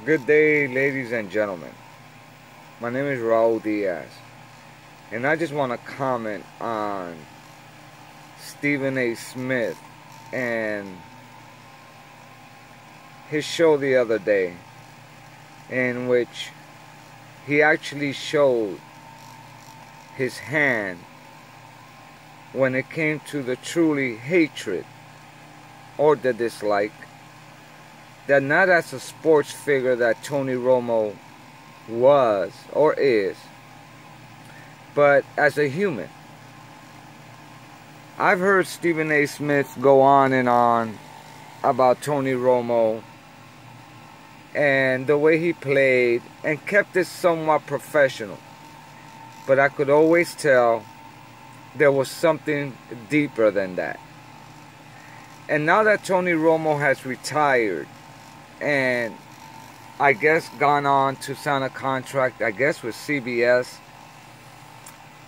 Good day, ladies and gentlemen. My name is Raul Diaz, and I just want to comment on Stephen A. Smith and his show the other day, in which he actually showed his hand when it came to the truly hatred or the dislike that not as a sports figure that Tony Romo was or is, but as a human. I've heard Stephen A. Smith go on and on about Tony Romo and the way he played and kept it somewhat professional. But I could always tell there was something deeper than that. And now that Tony Romo has retired and I guess gone on to sign a contract, I guess with CBS,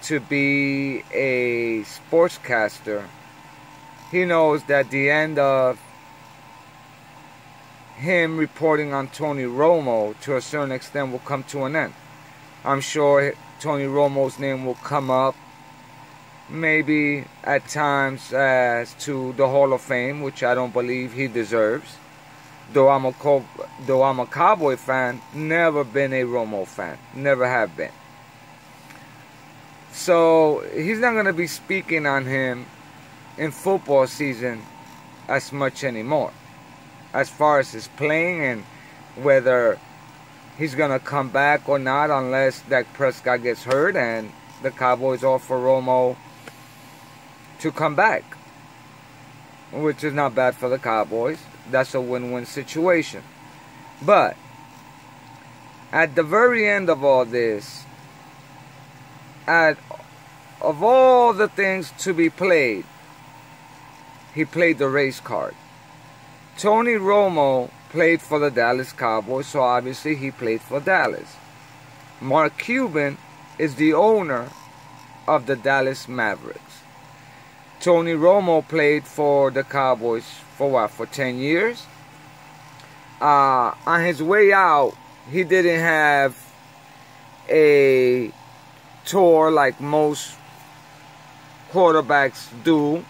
to be a sportscaster, he knows that the end of him reporting on Tony Romo to a certain extent will come to an end. I'm sure Tony Romo's name will come up maybe at times as to the Hall of Fame, which I don't believe he deserves. Though I'm a Cowboy fan, never been a Romo fan. Never have been. So he's not going to be speaking on him in football season as much anymore. As far as his playing and whether he's going to come back or not, unless Dak Prescott gets hurt and the Cowboys offer Romo to come back, which is not bad for the Cowboys. That's a win-win situation. But at the very end of all this, of all the things to be played, he played the race card. Tony Romo played for the Dallas Cowboys, so obviously he played for Dallas. Mark Cuban is the owner of the Dallas Mavericks. Tony Romo played for the Cowboys for what? For 10 years? On his way out, he didn't have a tour like most quarterbacks do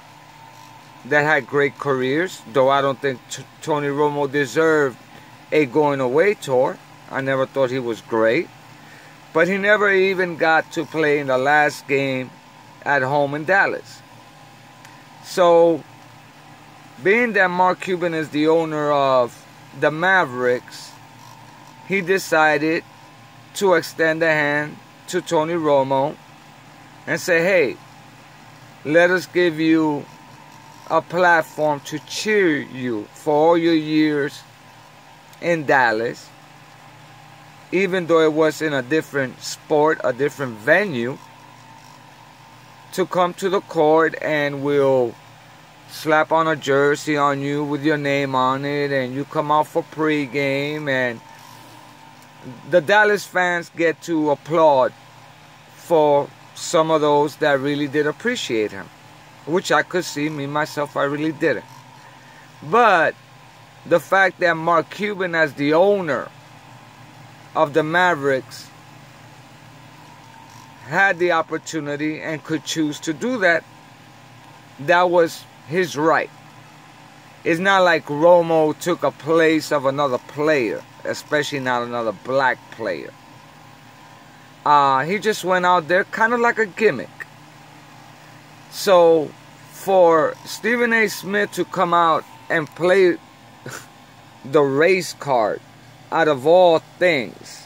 that had great careers, though I don't think Tony Romo deserved a going away tour. I never thought he was great. But he never even got to play in the last game at home in Dallas. So, being that Mark Cuban is the owner of the Mavericks, he decided to extend a hand to Tony Romo and say, hey, let us give you a platform to cheer you for all your years in Dallas, even though it was in a different sport, a different venue, to come to the court and we'll slap on a jersey on you with your name on it, and you come out for pregame, and the Dallas fans get to applaud for some of those that really did appreciate him, which I could see. Me, myself, I really didn't. But the fact that Mark Cuban, as the owner of the Mavericks, had the opportunity and could choose to do that, that was his right. It's not like Romo took a place of another player, especially not another black player. He just went out there kind of like a gimmick. So for Stephen A. Smith to come out and play the race card out of all things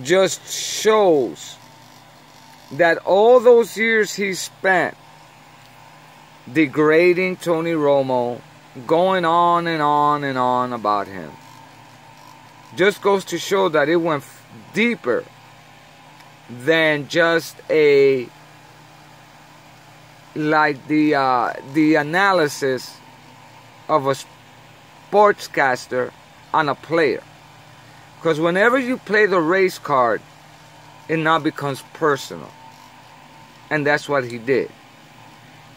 just shows that all those years he spent degrading Tony Romo, going on and on and on about him, just goes to show that it went deeper than just the analysis of a sportscaster on a player. Because whenever you play the race card, it now becomes personal. And that's what he did.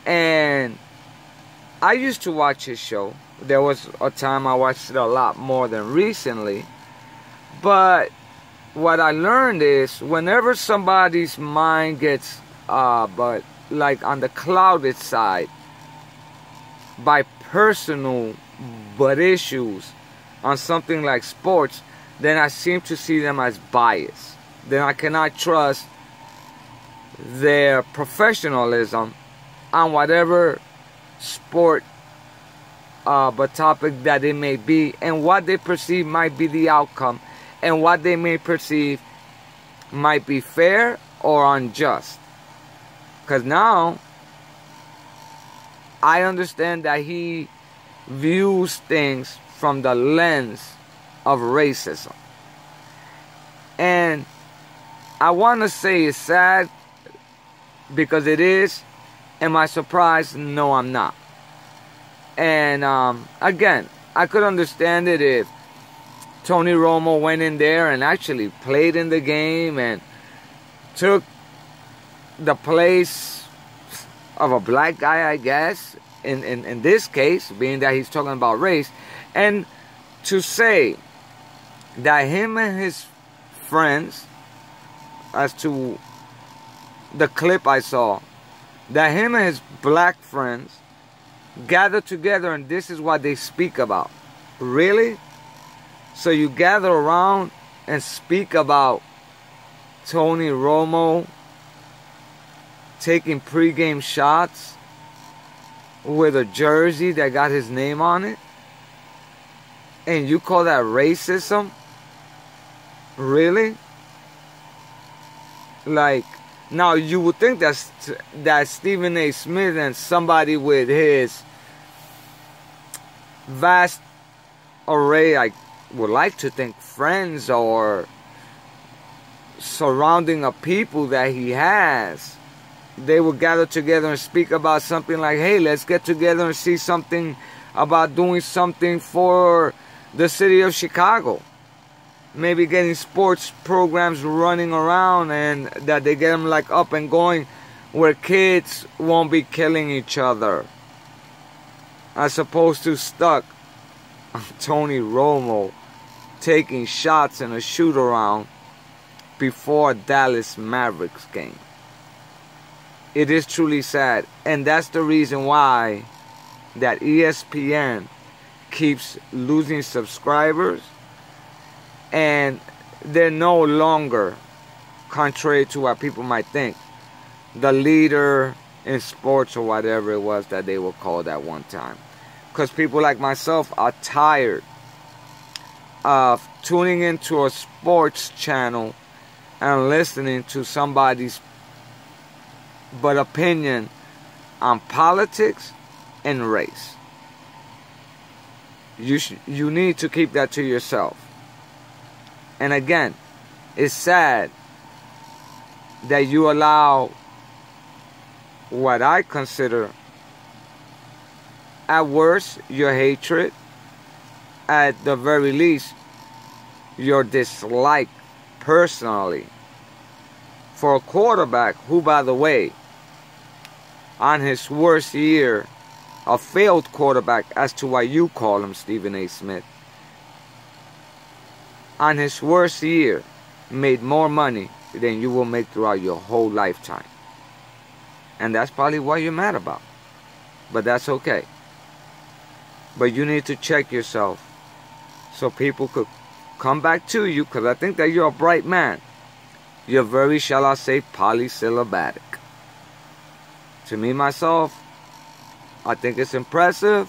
And I used to watch his show. There was a time I watched it a lot more than recently. But what I learned is whenever somebody's mind gets, but like on the clouded side, by personal but issues on something like sports, then I seem to see them as biased. Then I cannot trust their professionalism on whatever sport but topic that it may be, and what they perceive might be the outcome, and what they may perceive might be fair or unjust. Because now I understand that he views things from the lens of racism. And I want to say it's sad, because it is. Am I surprised? No, I'm not. And again, I could understand it if Tony Romo went in there and actually played in the game and took the place of a black guy, I guess, in this case, being that he's talking about race. And to say that him and his friends, as to the clip I saw, that him and his black friends gather together and this is what they speak about. Really? So you gather around and speak about Tony Romo taking pregame shots with a jersey that got his name on it? And you call that racism? Really? Like, now you would think that Stephen A. Smith and somebody with his vast array, I would like to think, friends or surrounding of people that he has, they would gather together and speak about something like, hey, let's get together and see something about doing something for the city of Chicago. Maybe getting sports programs running around and that they get them like up and going where kids won't be killing each other. As opposed to stuck on Tony Romo taking shots in a shoot around before a Dallas Mavericks game. It is truly sad. And that's the reason why that ESPN keeps losing subscribers. And they're no longer, contrary to what people might think, the leader in sports or whatever it was that they were called at one time. Because people like myself are tired of tuning into a sports channel and listening to somebody's opinion on politics and race. You need to keep that to yourself. And again, it's sad that you allow what I consider, at worst, your hatred, at the very least, your dislike personally for a quarterback who, by the way, on his worst year, a failed quarterback as to why you call him, Stephen A. Smith, on his worst year, made more money than you will make throughout your whole lifetime. And that's probably what you're mad about. But that's okay. But you need to check yourself so people could come back to you, because I think that you're a bright man. You're very, shall I say, polysyllabic. To me, myself, I think it's impressive.